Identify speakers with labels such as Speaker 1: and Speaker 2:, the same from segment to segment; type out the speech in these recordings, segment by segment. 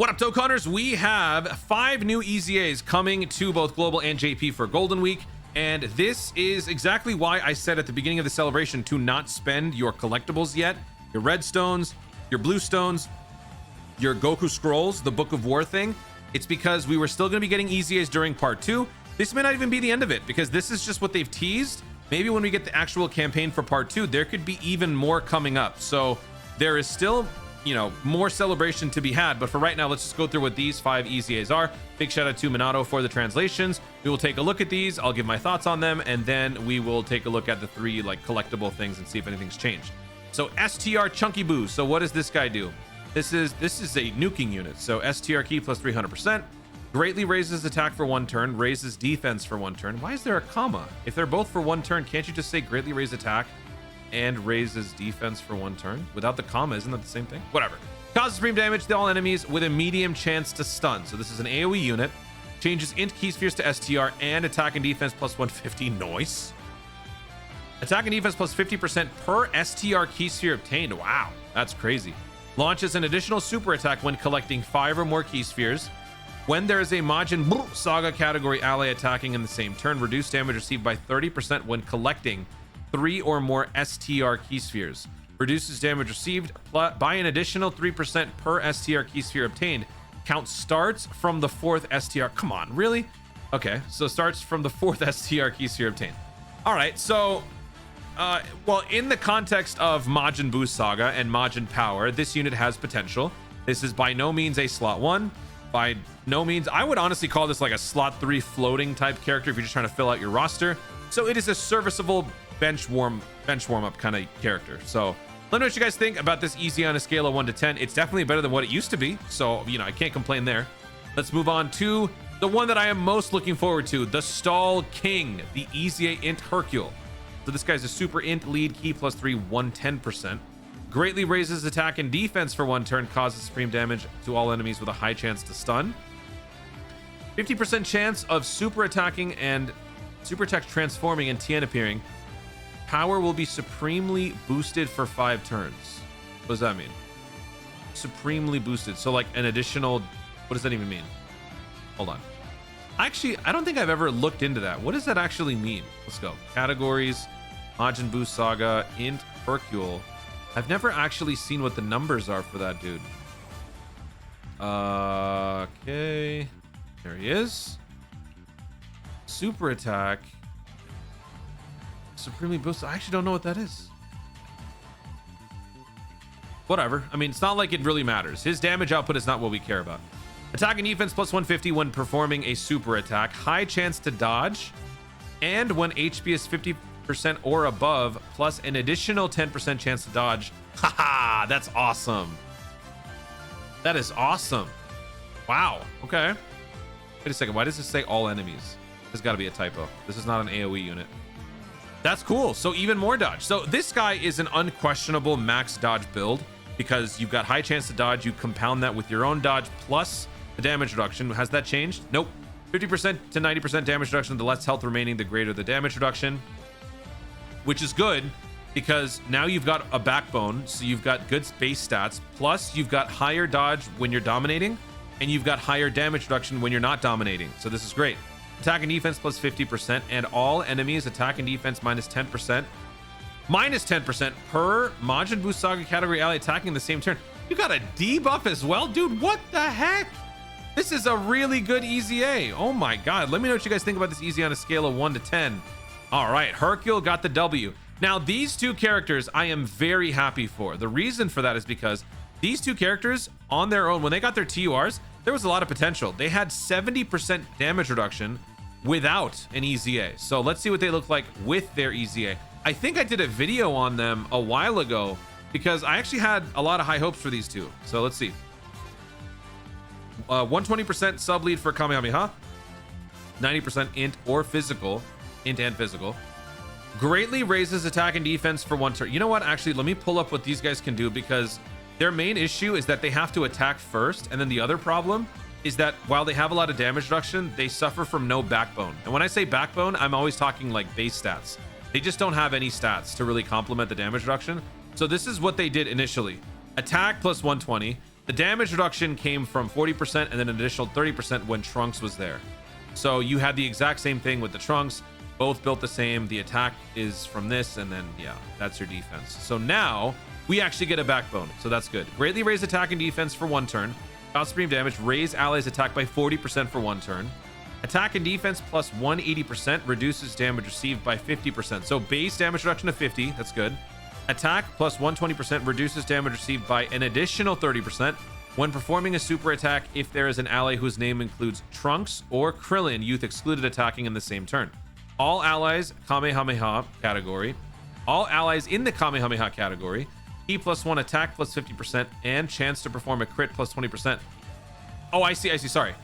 Speaker 1: What up, Dokkaners? We have 5 new EZAs coming to both Global and JP for Golden Week. And this is exactly why I said at the beginning of the celebration to not spend your collectibles yet. Your red stones, your blue stones, your Goku scrolls, the Book of War thing. It's because we were still going to be getting EZAs during part 2. This may not even be the end of it because this is just what they've teased. Maybe when we get the actual campaign for part 2, there could be even more coming up. So there is still, you know, more celebration to be had. But for right now, let's just go through what these 5 EZAs are. Big shout out to Minato for the translations. We will take a look at these. I'll give my thoughts on them, and then we will take a look at the 3 like collectible things and see if anything's changed. So STR Chunky Boo. So what does this guy do? This is a nuking unit. So STR key plus 300%. Greatly raises attack for 1 turn, raises defense for 1 turn. Why is there a comma? If they're both for 1 turn, can't you just say greatly raise attack and raises defense for 1 turn? Without the comma, isn't that the same thing? Whatever. Causes supreme damage to all enemies with a medium chance to stun. So this is an AoE unit. Changes int key spheres to STR and attack and defense plus 150. Noise. Attack and defense plus 50% per STR key sphere obtained. Wow, that's crazy. Launches an additional super attack when collecting 5 or more key spheres. When there is a Majin Buu Saga category ally attacking in the same turn, reduce damage received by 30% when collecting 3 or more STR key spheres. Reduces damage received by an additional 3% per STR key sphere obtained. Count starts from the 4th STR. Come on, really? Okay, so starts from the 4th STR key sphere obtained. All right, so well, in the context of Majin Buu Saga and Majin Power, this unit has potential. This is by no means a slot 1. By no means, I would honestly call this like a slot 3 floating type character if you're just trying to fill out your roster. So it is a serviceable bench warm up kind of character. So let me know what you guys think about this EZ on a scale of 1 to 10. It's definitely better than what it used to be. So, you know, I can't complain there. Let's move on to the one that I am most looking forward to, the Stall King, the EZA Int Hercule. So this guy's a super int lead key plus 3, 110%. Greatly raises attack and defense for 1 turn, causes supreme damage to all enemies with a high chance to stun. 50% chance of super attacking and super attack transforming and Tien appearing. Power will be supremely boosted for 5 turns. What does that mean? Supremely boosted. So like an additional, what does that even mean? Hold on. Actually, I don't think I've ever looked into that. What does that actually mean? Let's go. Categories, Majin Buu Saga, int Hercule. I've never actually seen what the numbers are for that dude. Okay. There he is. Super attack. Supremely boosted. I actually don't know what that is. Whatever. I mean, it's not like it really matters. His damage output is not what we care about. Attack and defense plus 150 when performing a super attack. High chance to dodge. And when HP is 50% or above, plus an additional 10% chance to dodge. Haha, that's awesome. That is awesome. Wow. Okay. Wait a second. Why does this say all enemies? There's got to be a typo. This is not an AoE unit. That's cool. So even more dodge. So this guy is an unquestionable max dodge build because you've got high chance to dodge. You compound that with your own dodge plus the damage reduction. Has that changed? Nope. 50% to 90% damage reduction. The less health remaining, the greater the damage reduction, which is good because now you've got a backbone. So you've got good base stats. Plus you've got higher dodge when you're dominating and you've got higher damage reduction when you're not dominating. So this is great. Attack and defense plus 50% and all enemies attack and defense minus 10%. Minus 10% per Majin Buu Saga category ally attacking in the same turn. You got a debuff as well, dude. What the heck? This is a really good EZA. Oh my God. Let me know what you guys think about this EZA on a scale of 1 to 10. All right. Hercule got the W. Now, these 2 characters I am very happy for. The reason for that is because these 2 characters on their own, when they got their TURs, there was a lot of potential. They had 70% damage reduction without an EZA. So let's see what they look like with their EZA. I think I did a video on them a while ago because I actually had a lot of high hopes for these 2. So let's see. 120% sub lead for Kamehameha, 90% int or physical, int and physical. Greatly raises attack and defense for 1 turn. You know what? Actually, let me pull up what these guys can do because their main issue is that they have to attack first. And then the other problem is that while they have a lot of damage reduction, they suffer from no backbone. And when I say backbone, I'm always talking like base stats. They just don't have any stats to really complement the damage reduction. So this is what they did initially. Attack plus 120. The The damage reduction came from 40% and then an additional 30% when Trunks was there. So you had the exact same thing with the Trunks, both built the same. The attack is from this, and then yeah, that's your defense. So now we actually get a backbone, so that's good. Greatly raise attack and defense for 1 turn. Cause supreme damage, raise allies attack by 40% for 1 turn. Attack and defense plus 180% reduces damage received by 50%. So base damage reduction to 50, that's good. Attack plus 120% reduces damage received by an additional 30% when performing a super attack if there is an ally whose name includes Trunks or Krillin, youth excluded, attacking in the same turn. All allies Kamehameha category. All allies in the Kamehameha category. Ki plus 1 attack plus 50% and chance to perform a crit plus 20%. Oh, I see, sorry.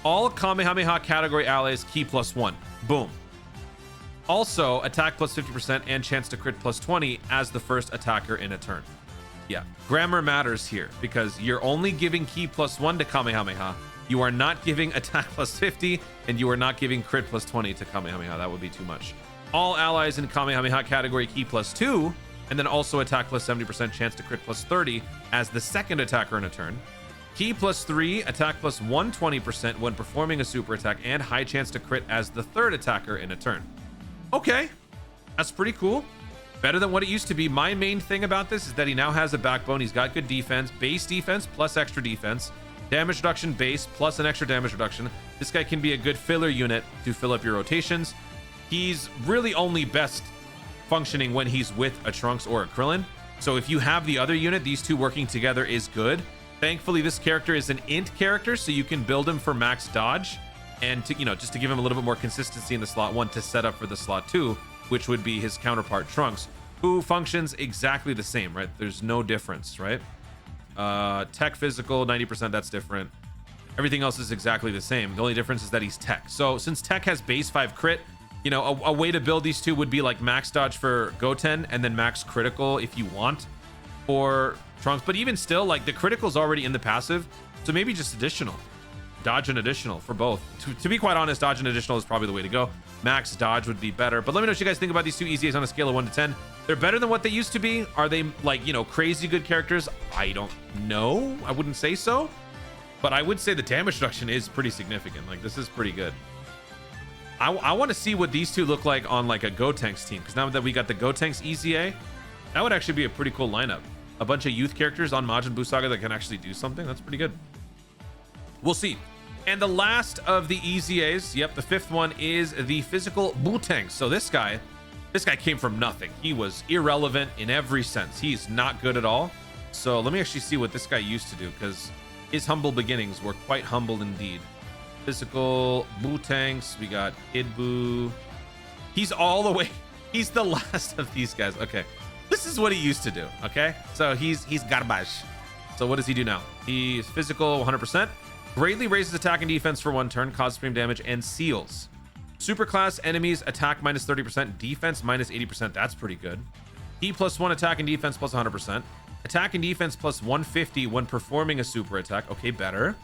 Speaker 1: All Kamehameha category allies Ki plus 1. Boom. Also, attack plus 50% and chance to crit plus 20 as the first attacker in a turn. Yeah, grammar matters here because you're only giving Ki plus 1 to Kamehameha. You are not giving attack plus 50, and you are not giving crit plus 20 to Kamehameha. That would be too much. All allies in Kamehameha category Ki plus 2, and then also attack plus 70%, chance to crit plus 30 as the second attacker in a turn. Ki plus 3, attack plus 120% when performing a super attack, and high chance to crit as the third attacker in a turn. Okay, that's pretty cool. Better than what it used to be. My main thing about this is that he now has a backbone. He's got good defense, base defense plus extra defense, damage reduction base plus an extra damage reduction. This guy can be a good filler unit to fill up your rotations. He's really only best functioning when he's with a Trunks or a Krillin. So if you have the other unit, these two working together is good. Thankfully, this character is an int character, so you can build him for max dodge. And to, just to give him a little bit more consistency in the slot 1 to set up for the slot 2, which would be his counterpart Trunks, who functions exactly the same, right? There's no difference, right? Tech physical 90%, that's different. Everything else is exactly the same. The only difference is that he's tech. So since tech has base 5 crit, a way to build these two would be like max dodge for Goten and then max critical if you want for Trunks. But even still, like the critical's already in the passive, so maybe just additional. Dodge and additional for both. To be quite honest, dodge and additional is probably the way to go. Max dodge would be better. But let me know what you guys think about these two EZAs on a scale of 1 to 10. They're better than what they used to be. Are they like, crazy good characters? I don't know. I wouldn't say so. But I would say the damage reduction is pretty significant. Like, this is pretty good. I want to see what these two look like on like a Gotenks team. Because now that we got the Gotenks EZA, that would actually be a pretty cool lineup. A bunch of youth characters on Majin Buu Saga that can actually do something. That's pretty good. We'll see. And the last of the EZAs, yep, the 5th one is the physical Botang. So this guy came from nothing. He was irrelevant in every sense. He's not good at all. So let me actually see what this guy used to do, because his humble beginnings were quite humble indeed. Physical Botangs, we got Kid Buu. He's all the way, he's the last of these guys. Okay, this is what he used to do. Okay, so he's garbage. So what does he do now? He's physical 100%. Greatly raises attack and defense for 1 turn, causes supreme damage, and seals. Superclass enemies attack minus 30%, defense minus 80%. That's pretty good. E plus 1 attack and defense plus 100%. Attack and defense plus 150 when performing a super attack. Okay, better.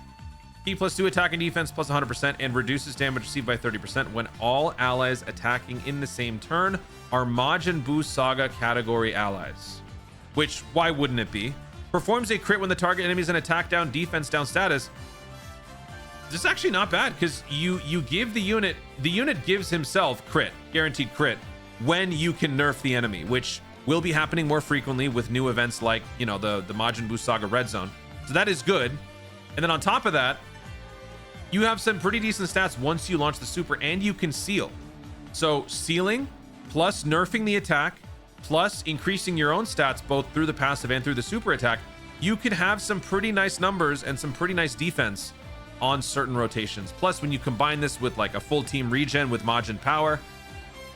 Speaker 1: E plus 2 attack and defense plus 100% and reduces damage received by 30% when all allies attacking in the same turn are Majin Buu Saga category allies. Which, why wouldn't it be? Performs a crit when the target enemy is in attack down, defense down status. This is actually not bad, because you give the unit gives himself crit, guaranteed crit, when you can nerf the enemy, which will be happening more frequently with new events like, the Majin Buu Saga Red Zone. So that is good. And then on top of that, you have some pretty decent stats once you launch the super, and you can seal. So sealing plus nerfing the attack plus increasing your own stats both through the passive and through the super attack, you can have some pretty nice numbers and some pretty nice defense on certain rotations. Plus, when you combine this with like a full team regen with Majin power,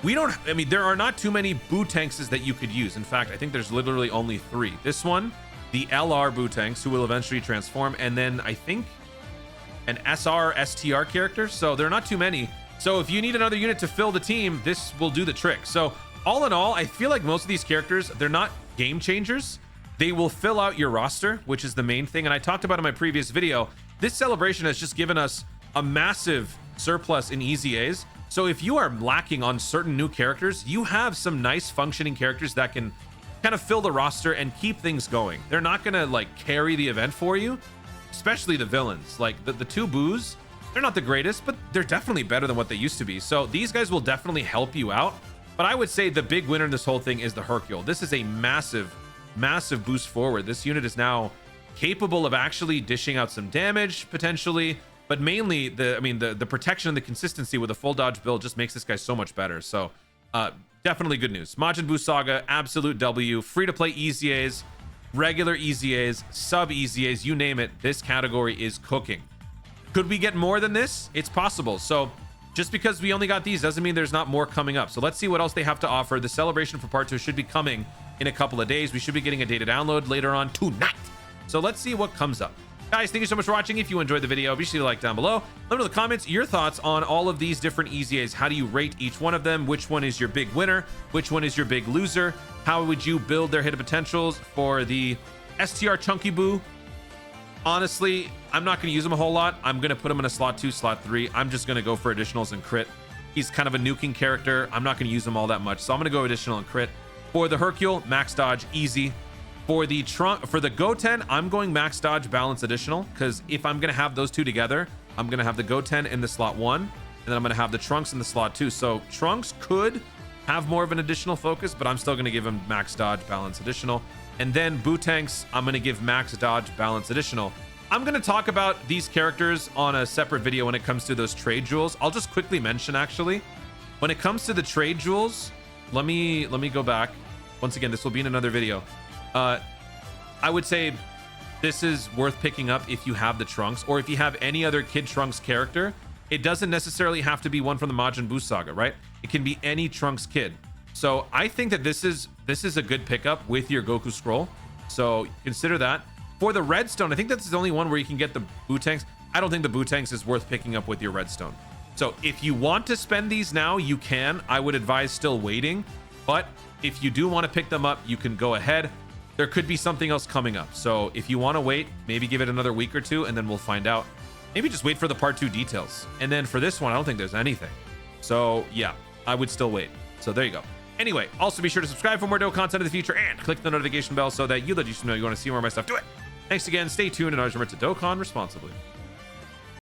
Speaker 1: there are not too many Botanks that you could use. In fact, I think there's literally only 3. This one, the LR Botanks, who will eventually transform, and then I think an SR STR character. So there are not too many. So if you need another unit to fill the team, this will do the trick. So all in all, I feel like most of these characters, they're not game changers. They will fill out your roster, which is the main thing. And I talked about in my previous video, this celebration has just given us a massive surplus in EZAs. So if you are lacking on certain new characters, you have some nice functioning characters that can kind of fill the roster and keep things going. They're not going to like carry the event for you, especially the villains. Like the two Boos, they're not the greatest, but they're definitely better than what they used to be. So these guys will definitely help you out. But I would say the big winner in this whole thing is the Hercule. This is a massive boost forward. This unit is now capable of actually dishing out some damage potentially, but mainly the protection and the consistency with a full dodge build just makes this guy so much better. So definitely good news. Majin Buu Saga, absolute W. Free to play EZAs, regular EZAs, sub EZAs, you name it. This category is cooking. Could we get more than this? It's possible. So just because we only got these doesn't mean there's not more coming up. So let's see what else they have to offer. The celebration for part 2 should be coming in a couple of days. We should be getting a data download later on tonight. So let's see what comes up. Guys, thank you so much for watching. If you enjoyed the video, be sure to like down below. Let me know in the comments your thoughts on all of these different EZAs. How do you rate each one of them? Which one is your big winner? Which one is your big loser? How would you build their hidden potentials for the STR Chunky Buu? Honestly, I'm not going to use him a whole lot. I'm going to put him in a slot 2, slot 3. I'm just going to go for additionals and crit. He's kind of a nuking character. I'm not going to use him all that much. So I'm going to go additional and crit. For the Hercule, max dodge, easy. For the Goten, I'm going max dodge, balance, additional, because if I'm going to have those two together, I'm going to have the Goten in the slot 1, and then I'm going to have the Trunks in the slot 2. So Trunks could have more of an additional focus, but I'm still going to give him max dodge, balance, additional. And then Botangs, I'm going to give max dodge, balance, additional. I'm going to talk about these characters on a separate video when it comes to those trade jewels. I'll just quickly mention, actually, when it comes to the trade jewels, let me go back. Once again, this will be in another video. I would say this is worth picking up if you have the Trunks, or if you have any other Kid Trunks character. It doesn't necessarily have to be one from the Majin Buu Saga, right? It can be any Trunks kid. So I think that this is a good pickup with your Goku scroll. So consider that. For the Redstone, I think that's the only one where you can get the Bootangs. I don't think the Bootangs is worth picking up with your Redstone. So if you want to spend these now, you can. I would advise still waiting. But if you do want to pick them up, you can go ahead. There could be something else coming up. So if you want to wait, maybe give it another week or two, and then we'll find out. Maybe just wait for the part 2 details. And then for this one, I don't think there's anything. So yeah, I would still wait. So there you go. Anyway, also be sure to subscribe for more Dokkan content in the future, and click the notification bell so that you let you know you want to see more of my stuff. Do it. Thanks again. Stay tuned, and always remember to Dokkan responsibly.